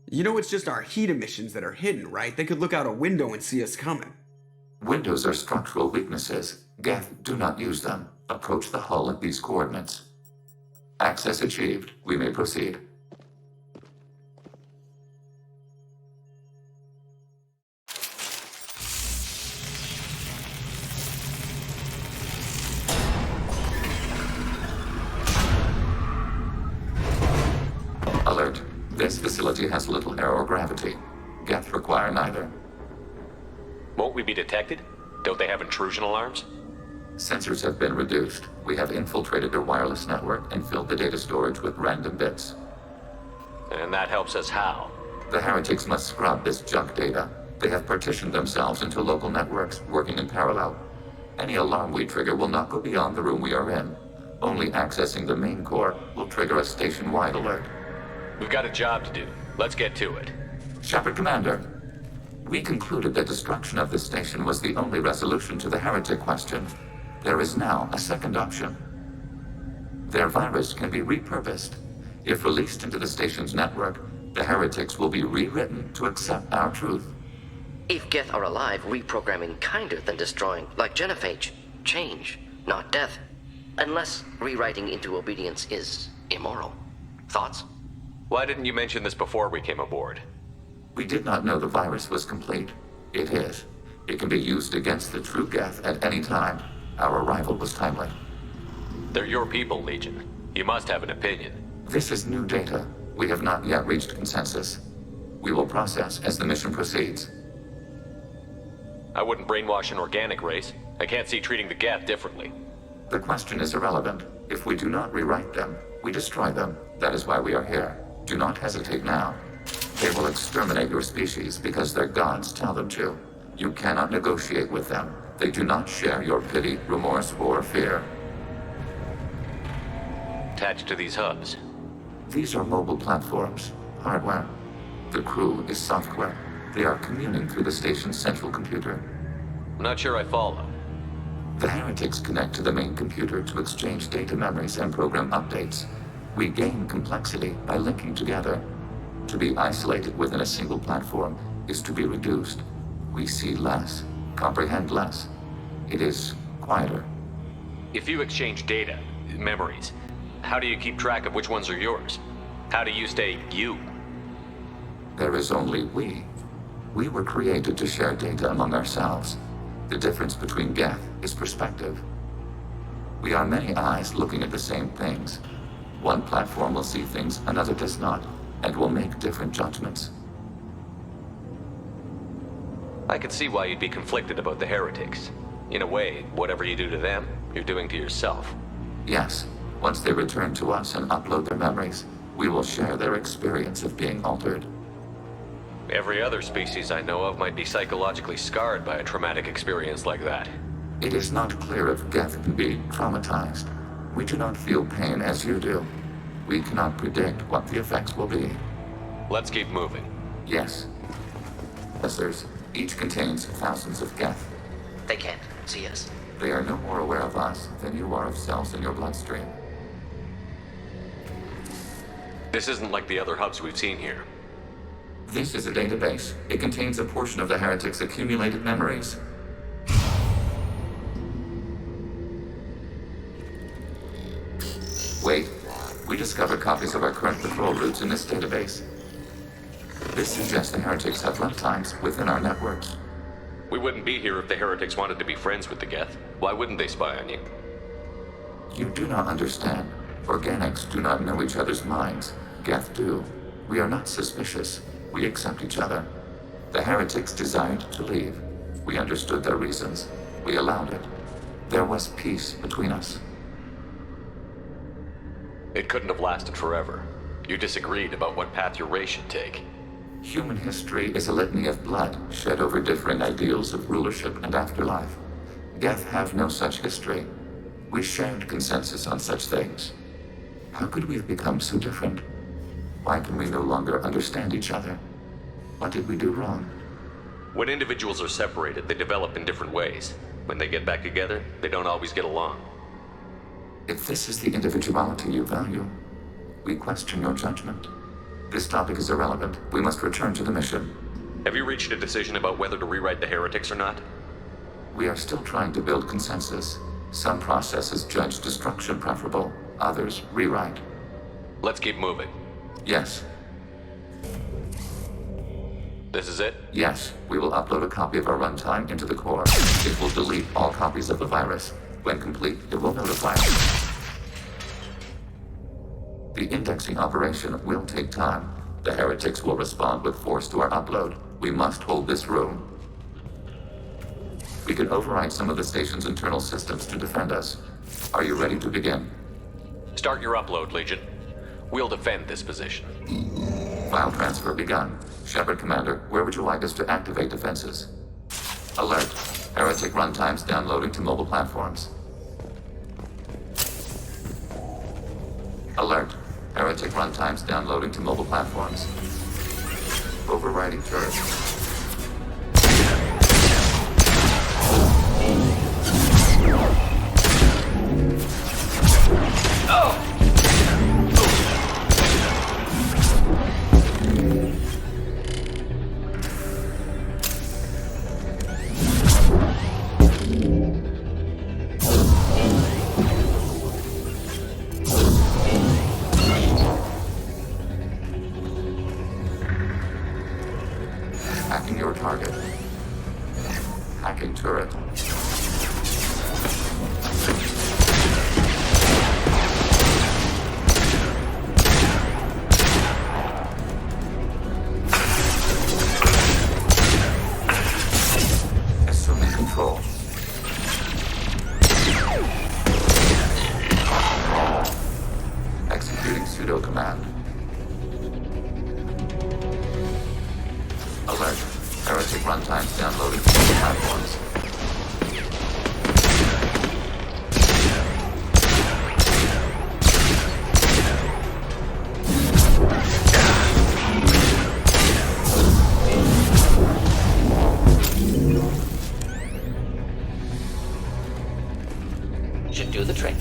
You know, it's just our heat emissions that are hidden, right? They could look out a window and see us coming. Windows are structural weaknesses. Geth, do not use them. Approach the hull at these coordinates. Access achieved. We may proceed. Alert. This facility has little air or gravity. Geth require neither. Won't we be detected? Don't they have intrusion alarms? Sensors have been reduced. We have infiltrated their wireless network and filled the data storage with random bits. And that helps us how? The heretics must scrub this junk data. They have partitioned themselves into local networks, working in parallel. Any alarm we trigger will not go beyond the room we are in. Only accessing the main core will trigger a station-wide alert. We've got a job to do. Let's get to it. Shepard Commander, we concluded that destruction of the station was the only resolution to the heretic question. There is now a second option. Their virus can be repurposed. If released into the station's network, the heretics will be rewritten to accept our truth. If Geth are alive, reprogramming kinder than destroying, like genophage. Change, not death. Unless rewriting into obedience is immoral. Thoughts? Why didn't you mention this before we came aboard? We did not know the virus was complete. It is. It can be used against the true Geth at any time. Our arrival was timely. They're your people, Legion. You must have an opinion. This is new data. We have not yet reached consensus. We will process as the mission proceeds. I wouldn't brainwash an organic race. I can't see treating the Geth differently. The question is irrelevant. If we do not rewrite them, we destroy them. That is why we are here. Do not hesitate now. They will exterminate your species because their gods tell them to. You cannot negotiate with them. They do not share your pity, remorse, or fear. Attached to these hubs. These are mobile platforms, hardware. The crew is software. They are communing through the station's central computer. I'm not sure I follow. The heretics connect to the main computer to exchange data memories and program updates. We gain complexity by linking together. To be isolated within a single platform is to be reduced. We see less, comprehend less. It is quieter. If you exchange data, memories, how do you keep track of which ones are yours? How do you stay you? There is only we. We were created to share data among ourselves. The difference between Geth is perspective. We are many eyes looking at the same things. One platform will see things another does not, and will make different judgments. I can see why you'd be conflicted about the heretics. In a way, whatever you do to them, you're doing to yourself. Yes, once they return to us and upload their memories, we will share their experience of being altered. Every other species I know of might be psychologically scarred by a traumatic experience like that. It is not clear if Geth can be traumatized. We do not feel pain as you do. We cannot predict what the effects will be. Let's keep moving. Yes. Sensors, each contains thousands of Geth. They can't see us. They are no more aware of us than you are of cells in your bloodstream. This isn't like the other hubs we've seen here. This is a database. It contains a portion of the heretics' accumulated memories. Wait. We discovered copies of our current patrol routes in this database. This suggests the heretics have lifetimes within our networks. We wouldn't be here if the heretics wanted to be friends with the Geth. Why wouldn't they spy on you? You do not understand. Organics do not know each other's minds. Geth do. We are not suspicious. We accept each other. The heretics desired to leave. We understood their reasons. We allowed it. There was peace between us. It couldn't have lasted forever. You disagreed about what path your race should take. Human history is a litany of blood shed over differing ideals of rulership and afterlife. Geth have no such history. We shared consensus on such things. How could we have become so different? Why can we no longer understand each other? What did we do wrong? When individuals are separated, they develop in different ways. When they get back together, they don't always get along. If this is the individuality you value, we question your judgment. This topic is irrelevant. We must return to the mission. Have you reached a decision about whether to rewrite the heretics or not? We are still trying to build consensus. Some processes judge destruction preferable, others rewrite. Let's keep moving. Yes. This is it? Yes, we will upload a copy of our runtime into the core. It will delete all copies of the virus. When complete, it will notify us. The indexing operation will take time. The heretics will respond with force to our upload. We must hold this room. We can override some of the station's internal systems to defend us. Are you ready to begin? Start your upload, Legion. We'll defend this position. File transfer begun. Shepard Commander, where would you like us to activate defenses? Alert. Heretic runtimes downloading to mobile platforms. Alert. Heretic runtimes downloading to mobile platforms. Overriding turret. Hacking your target. Hacking turret. Assuming control. Executing pseudo command. Alert. Heretic runtimes downloading to mobile platforms. Should do the trick.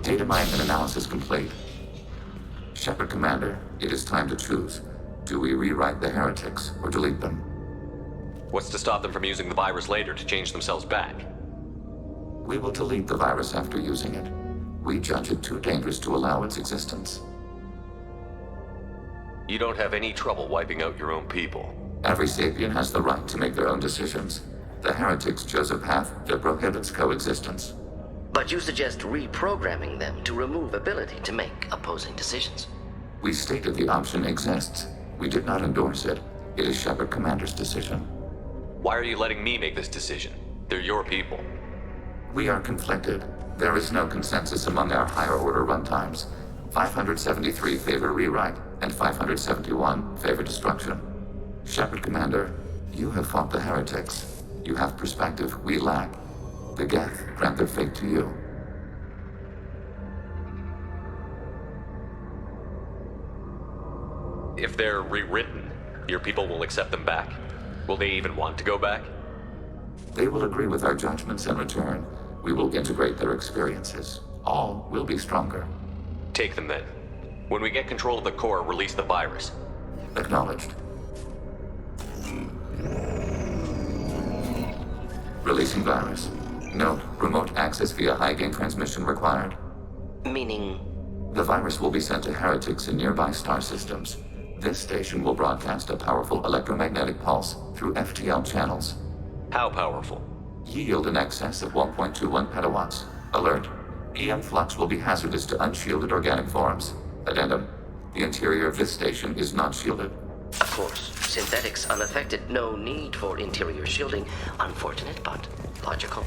Data mine and analysis complete. Shepard Commander, it is time to choose. Do we rewrite the heretics or delete them? What's to stop them from using the virus later to change themselves back? We will delete the virus after using it. We judge it too dangerous to allow its existence. You don't have any trouble wiping out your own people. Every sapient has the right to make their own decisions. The heretics chose a path that prohibits coexistence. But you suggest reprogramming them to remove ability to make opposing decisions. We stated the option exists. We did not endorse it. It is Shepard Commander's decision. Why are you letting me make this decision? They're your people. We are conflicted. There is no consensus among our higher order runtimes. 573 favor rewrite, and 571 favor destruction. Shepard Commander, you have fought the heretics. You have perspective we lack. The Geth grant their fate to you. If they're rewritten, your people will accept them back. Will they even want to go back? They will agree with our judgments in return. We will integrate their experiences. All will be stronger. Take them then. When we get control of the core, release the virus. Acknowledged. Releasing virus. Note, remote access via high-gain transmission required. Meaning? The virus will be sent to heretics in nearby star systems. This station will broadcast a powerful electromagnetic pulse through FTL channels. How powerful? Yield in excess of 1.21 petawatts. Alert. EM flux will be hazardous to unshielded organic forms. Addendum. The interior of this station is not shielded. Of course, synthetics unaffected, no need for interior shielding. Unfortunate, but logical.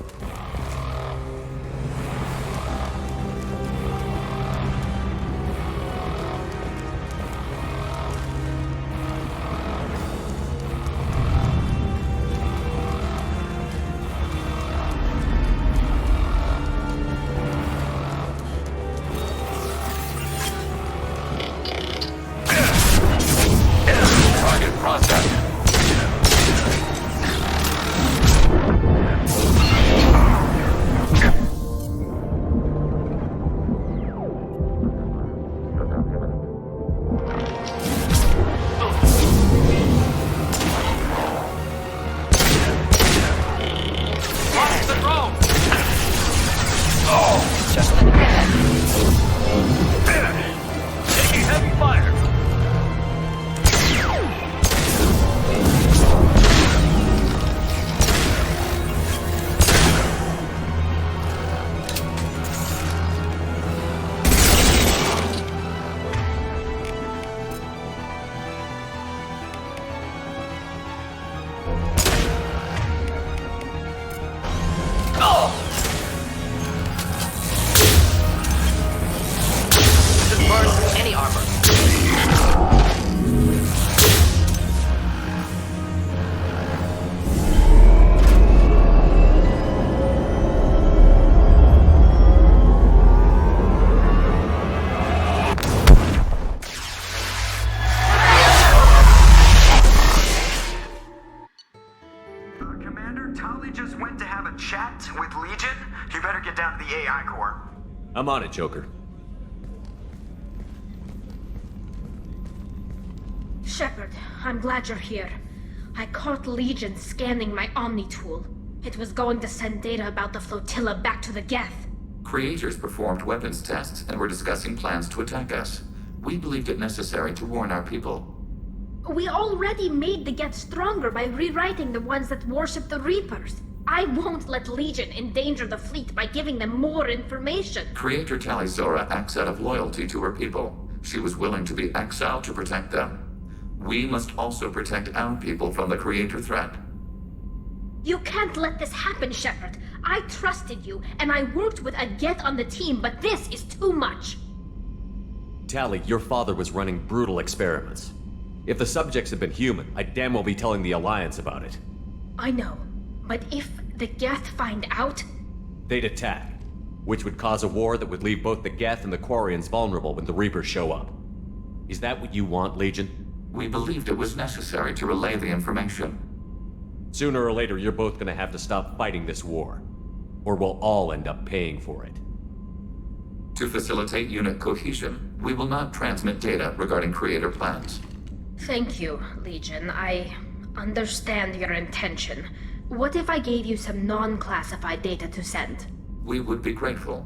on it, Joker. Shepard, I'm glad you're here. I caught Legion scanning my Omni tool. It was going to send data about the flotilla back to the Geth. Creators performed weapons tests and were discussing plans to attack us. We believed it necessary to warn our people. We already made the Geth stronger by rewriting the ones that worship the Reapers. I won't let Legion endanger the fleet by giving them more information. Creator Talizora acts out of loyalty to her people. She was willing to be exiled to protect them. We must also protect our people from the Creator threat. You can't let this happen, Shepard. I trusted you, and I worked with a Geth on the team, but this is too much. Tally, your father was running brutal experiments. If the subjects had been human, I'd damn well be telling the Alliance about it. I know, but if the Geth find out... They'd attack, which would cause a war that would leave both the Geth and the Quarians vulnerable when the Reapers show up. Is that what you want, Legion? We believed it was necessary to relay the information. Sooner or later, you're both gonna have to stop fighting this war. Or we'll all end up paying for it. To facilitate unit cohesion, we will not transmit data regarding Creator plans. Thank you, Legion. I understand your intention. What if I gave you some non-classified data to send? We would be grateful.